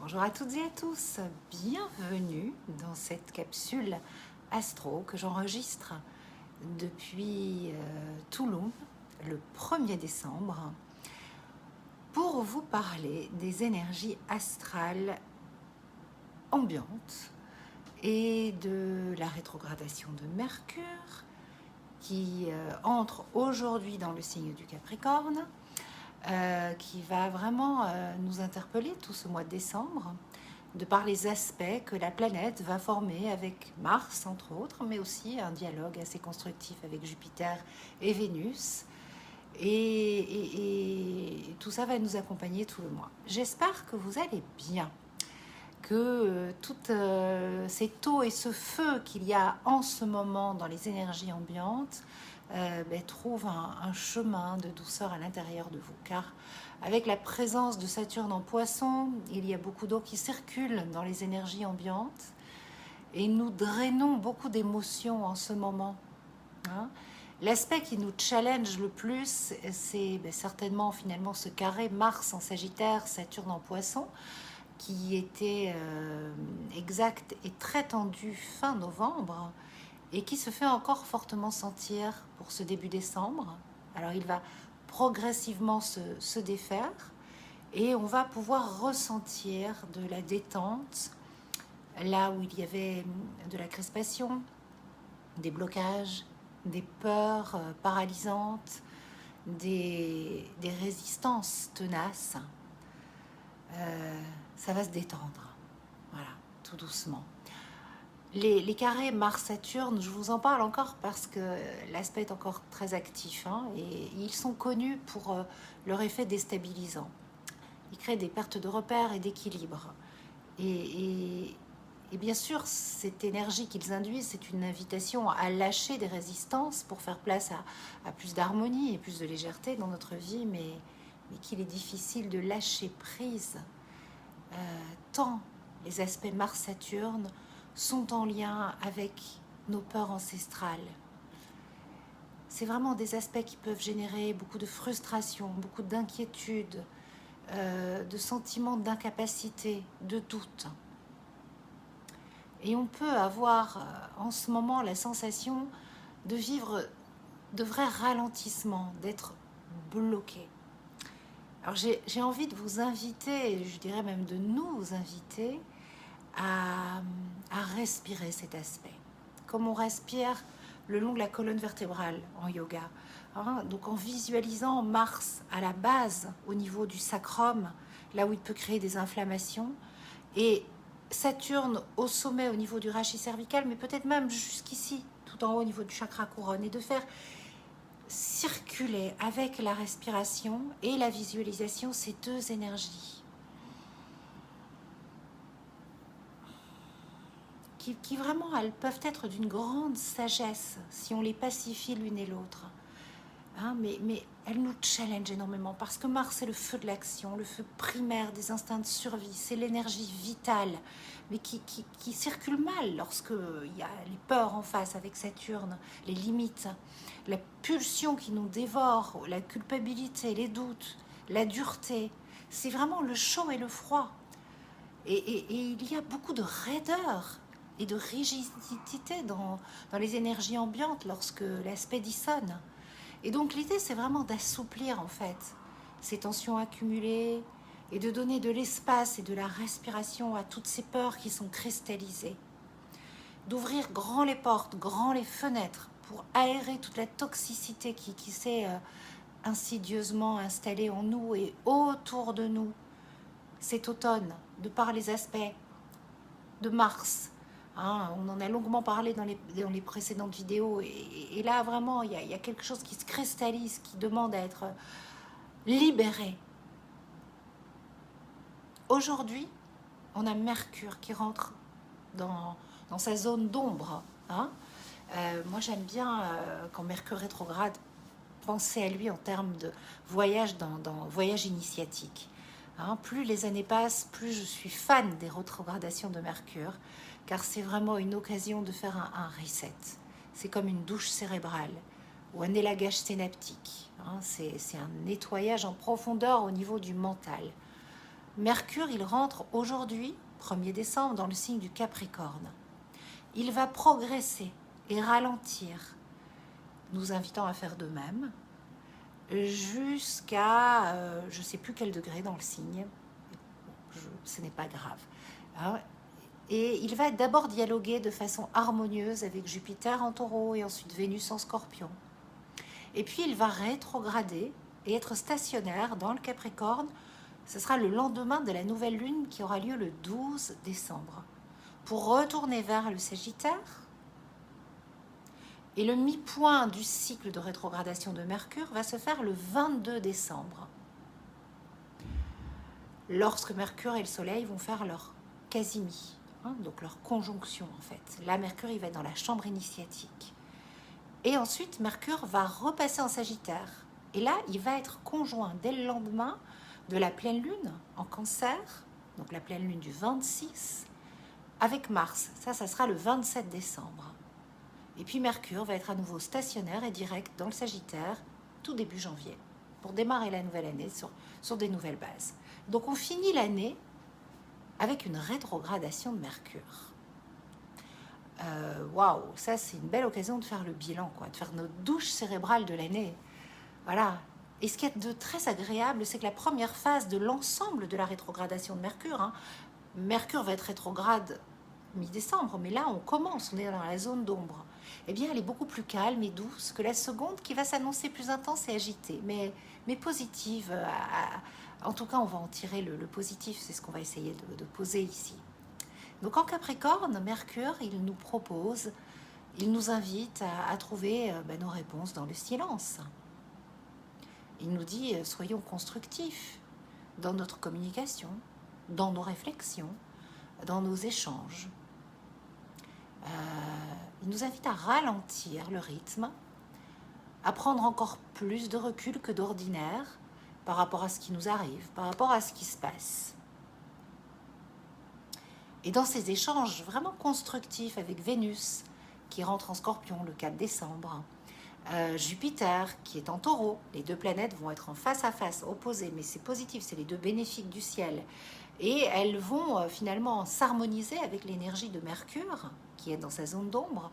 Bonjour à toutes et à tous, bienvenue dans cette capsule astro que j'enregistre depuis Toulon le 1er décembre pour vous parler des énergies astrales ambiantes et de la rétrogradation de Mercure qui entre aujourd'hui dans le signe du Capricorne, qui va vraiment nous interpeller tout ce mois de décembre, de par les aspects que la planète va former avec Mars, entre autres, mais aussi un dialogue assez constructif avec Jupiter et Vénus. Et tout ça va nous accompagner tout le mois. J'espère que vous allez bien, que toutes cette eau et ce feu qu'il y a en ce moment dans les énergies ambiantes trouve un chemin de douceur à l'intérieur de vous, car avec la présence de Saturne en Poisson, il y a beaucoup d'eau qui circule dans les énergies ambiantes et nous drainons beaucoup d'émotions en ce moment. L'aspect qui nous challenge le plus, c'est certainement finalement ce carré Mars en Sagittaire, Saturne en Poisson, qui était exact et très tendu fin novembre, et qui se fait encore fortement sentir pour ce début décembre. Alors il va progressivement se défaire et on va pouvoir ressentir de la détente là où il y avait de la crispation, des blocages, des peurs paralysantes, des résistances tenaces. Ça va se détendre, voilà, tout doucement. Les carrés Mars-Saturne, je vous en parle encore parce que l'aspect est encore très actif, et ils sont connus pour leur effet déstabilisant. Ils créent des pertes de repères et d'équilibre. Et bien sûr, cette énergie qu'ils induisent, c'est une invitation à lâcher des résistances pour faire place à plus d'harmonie et plus de légèreté dans notre vie, mais qu'il est difficile de lâcher prise, tant les aspects Mars-Saturne sont en lien avec nos peurs ancestrales. C'est vraiment des aspects qui peuvent générer beaucoup de frustration, beaucoup d'inquiétude, de sentiments d'incapacité, de doute. Et on peut avoir en ce moment la sensation de vivre de vrais ralentissements, d'être bloqué. Alors j'ai envie de vous inviter, je dirais même de nous inviter à respirer cet aspect, comme on respire le long de la colonne vertébrale en yoga. Donc en visualisant Mars à la base, au niveau du sacrum, là où il peut créer des inflammations, et Saturne au sommet, au niveau du rachis cervical, mais peut-être même jusqu'ici, tout en haut au niveau du chakra couronne, et de faire circuler avec la respiration et la visualisation ces deux énergies qui vraiment, elles peuvent être d'une grande sagesse si on les pacifie l'une et l'autre. Mais elles nous challengent énormément parce que Mars, c'est le feu de l'action, le feu primaire des instincts de survie, c'est l'énergie vitale, mais qui circule mal lorsqu'il y a les peurs en face avec Saturne, les limites, la pulsion qui nous dévore, la culpabilité, les doutes, la dureté. C'est vraiment le chaud et le froid. Et il y a beaucoup de raideur et de rigidité dans les énergies ambiantes lorsque l'aspect dissonne. Et donc l'idée, c'est vraiment d'assouplir en fait ces tensions accumulées et de donner de l'espace et de la respiration à toutes ces peurs qui sont cristallisées. D'ouvrir grand les portes, grand les fenêtres pour aérer toute la toxicité qui s'est insidieusement installée en nous et autour de nous cet automne, de par les aspects de Mars. On en a longuement parlé dans les précédentes vidéos, et là vraiment il y a quelque chose qui se cristallise, qui demande à être libéré. Aujourd'hui, on a Mercure qui rentre dans sa zone d'ombre. Moi j'aime bien quand Mercure rétrograde, penser à lui en termes de voyage dans voyage initiatique. Plus les années passent, plus je suis fan des rétrogradations de Mercure, car c'est vraiment une occasion de faire un reset. C'est comme une douche cérébrale ou un élagage synaptique. C'est un nettoyage en profondeur au niveau du mental. Mercure, il rentre aujourd'hui, 1er décembre, dans le signe du Capricorne. Il va progresser et ralentir, nous invitant à faire de même, jusqu'à je ne sais plus quel degré dans le signe, ce n'est pas grave. Hein. Et il va d'abord dialoguer de façon harmonieuse avec Jupiter en taureau et ensuite Vénus en scorpion. Et puis il va rétrograder et être stationnaire dans le Capricorne. Ce sera le lendemain de la nouvelle lune qui aura lieu le 12 décembre. Pour retourner vers le Sagittaire. Et le mi-point du cycle de rétrogradation de Mercure va se faire le 22 décembre. Lorsque Mercure et le Soleil vont faire leur quasimi. Donc leur conjonction en fait. Là, Mercure, il va être dans la chambre initiatique. Et ensuite, Mercure va repasser en Sagittaire. Et là, il va être conjoint dès le lendemain de la pleine lune en Cancer, donc la pleine lune du 26, avec Mars. Ça sera le 27 décembre. Et puis Mercure va être à nouveau stationnaire et direct dans le Sagittaire tout début janvier, pour démarrer la nouvelle année sur des nouvelles bases. Donc on finit l'année avec une rétrogradation de Mercure. Waouh, ça c'est une belle occasion de faire le bilan, de faire notre douche cérébrale de l'année. Voilà. Et ce qui est de très agréable, c'est que la première phase de l'ensemble de la rétrogradation de Mercure, Mercure va être rétrograde mi-décembre, mais là on commence, on est dans la zone d'ombre. Eh bien, elle est beaucoup plus calme et douce que la seconde qui va s'annoncer plus intense et agitée, mais positive. En tout cas, on va en tirer le positif, c'est ce qu'on va essayer de poser ici. Donc en Capricorne, Mercure, il nous propose, il nous invite à trouver nos réponses dans le silence. Il nous dit, soyons constructifs dans notre communication, dans nos réflexions, dans nos échanges. Il nous invite à ralentir le rythme, à prendre encore plus de recul que d'ordinaire par rapport à ce qui nous arrive, par rapport à ce qui se passe. Et dans ces échanges vraiment constructifs avec Vénus, qui rentre en Scorpion le 4 décembre, Jupiter, qui est en Taureau, les deux planètes vont être en face à face, opposées, mais c'est positif, c'est les deux bénéfiques du ciel. Et elles vont finalement s'harmoniser avec l'énergie de Mercure, qui est dans sa zone d'ombre,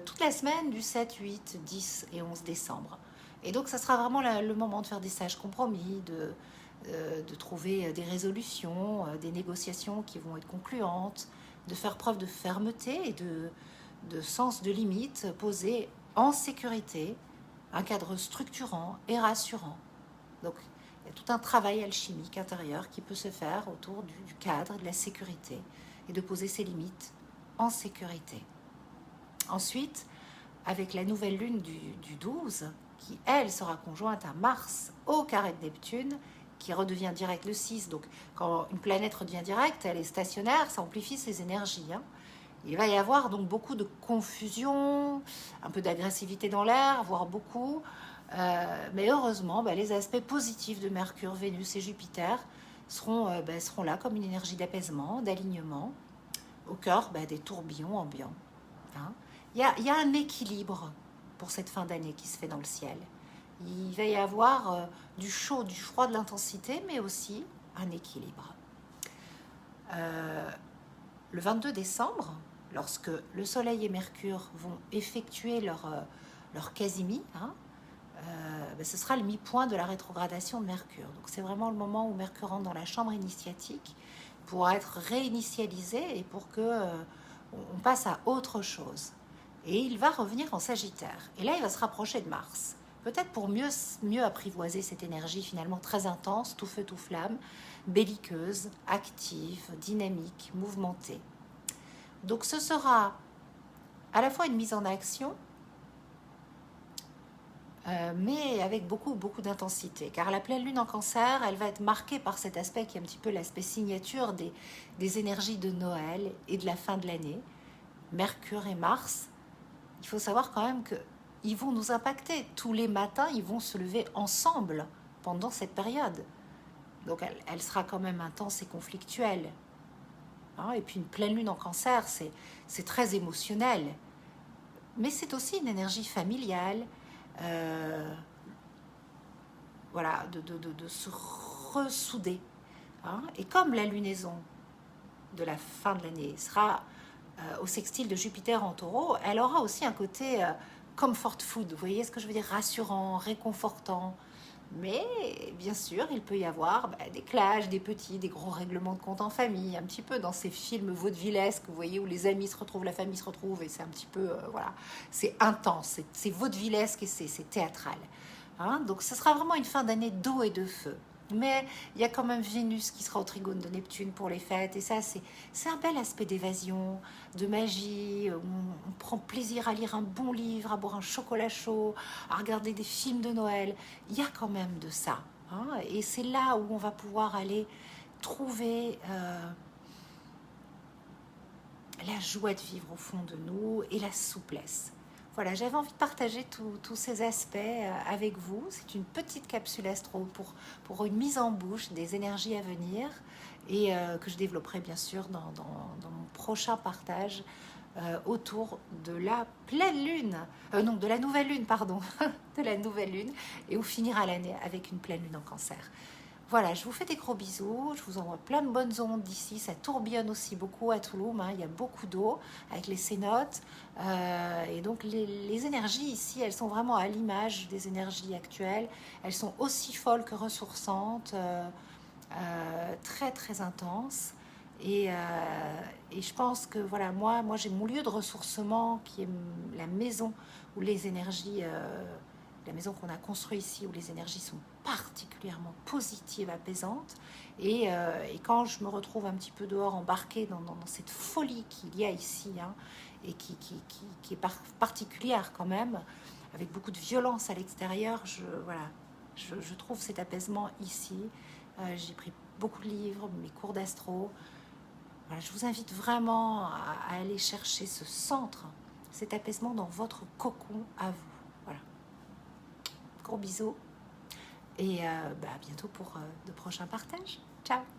toute la semaine du 7, 8, 10 et 11 décembre. Et donc, ça sera vraiment le moment de faire des sages compromis, de trouver des résolutions, des négociations qui vont être concluantes, de faire preuve de fermeté et de sens de limite, posé en sécurité, un cadre structurant et rassurant. Donc, il y a tout un travail alchimique intérieur qui peut se faire autour du cadre, de la sécurité, et de poser ses limites en sécurité. Ensuite, avec la nouvelle lune du 12, qui, elle, sera conjointe à Mars au carré de Neptune, qui redevient direct le 6. Donc, quand une planète redevient directe, elle est stationnaire, ça amplifie ses énergies. Il va y avoir donc beaucoup de confusion, un peu d'agressivité dans l'air, voire beaucoup. Mais heureusement, les aspects positifs de Mercure, Vénus et Jupiter seront là comme une énergie d'apaisement, d'alignement, au cœur des tourbillons ambiants. Il y a un équilibre pour cette fin d'année qui se fait dans le ciel. Il va y avoir du chaud, du froid, de l'intensité, mais aussi un équilibre. Le 22 décembre, lorsque le Soleil et Mercure vont effectuer leur quasimi, ce sera le mi-point de la rétrogradation de Mercure. Donc c'est vraiment le moment où Mercure rentre dans la chambre initiatique pour être réinitialisé et pour que on passe à autre chose. Et il va revenir en Sagittaire. Et là, il va se rapprocher de Mars. Peut-être pour mieux apprivoiser cette énergie finalement très intense, tout feu, tout flamme, belliqueuse, active, dynamique, mouvementée. Donc ce sera à la fois une mise en action, mais avec beaucoup d'intensité. Car la pleine lune en Cancer, elle va être marquée par cet aspect qui est un petit peu l'aspect signature des énergies de Noël et de la fin de l'année. Mercure et Mars, il faut savoir quand même qu'ils vont nous impacter. Tous les matins, ils vont se lever ensemble pendant cette période. Donc elle sera quand même intense et conflictuelle. Et puis une pleine lune en Cancer, c'est très émotionnel. Mais c'est aussi une énergie familiale, de se ressouder, hein. Et comme la lunaison de la fin de l'année sera au sextile de Jupiter en taureau, elle aura aussi un côté comfort food, vous voyez ce que je veux dire, rassurant, réconfortant. Mais bien sûr, il peut y avoir des clashs, des petits, des gros règlements de compte en famille, un petit peu dans ces films vaudevillesques, vous voyez, où les amis se retrouvent, la famille se retrouve, et c'est un petit peu, voilà, c'est intense, c'est vaudevillesque et c'est théâtral. Hein. Donc ce sera vraiment une fin d'année d'eau et de feu. Mais il y a quand même Vénus qui sera au trigone de Neptune pour les fêtes. Et ça, c'est un bel aspect d'évasion, de magie. On prend plaisir à lire un bon livre, à boire un chocolat chaud, à regarder des films de Noël. Il y a quand même de ça. Hein. Et c'est là où on va pouvoir aller trouver la joie de vivre au fond de nous et la souplesse. Voilà, j'avais envie de partager tous ces aspects avec vous. C'est une petite capsule astro pour une mise en bouche des énergies à venir et que je développerai bien sûr dans mon prochain partage autour de la pleine lune, non, de la nouvelle lune, pardon, de la nouvelle lune, et où finira l'année avec une pleine lune en Cancer. Voilà, je vous fais des gros bisous, je vous envoie plein de bonnes ondes d'ici, ça tourbillonne aussi beaucoup à Toulouse, hein, il y a beaucoup d'eau avec les cénotes, et donc les énergies ici, elles sont vraiment à l'image des énergies actuelles, elles sont aussi folles que ressourçantes, très très intenses, et je pense que voilà, moi j'ai mon lieu de ressourcement qui est la maison où les énergies... la maison qu'on a construite ici, où les énergies sont particulièrement positives, apaisantes. Et quand je me retrouve un petit peu dehors, embarquée dans cette folie qu'il y a ici, hein, et qui est particulière quand même, avec beaucoup de violence à l'extérieur, je trouve cet apaisement ici. J'ai pris beaucoup de livres, mes cours d'astro. Voilà, je vous invite vraiment à aller chercher ce centre, cet apaisement dans votre cocon à vous. Voilà. Gros bisous et à bientôt pour de prochains partages. Ciao!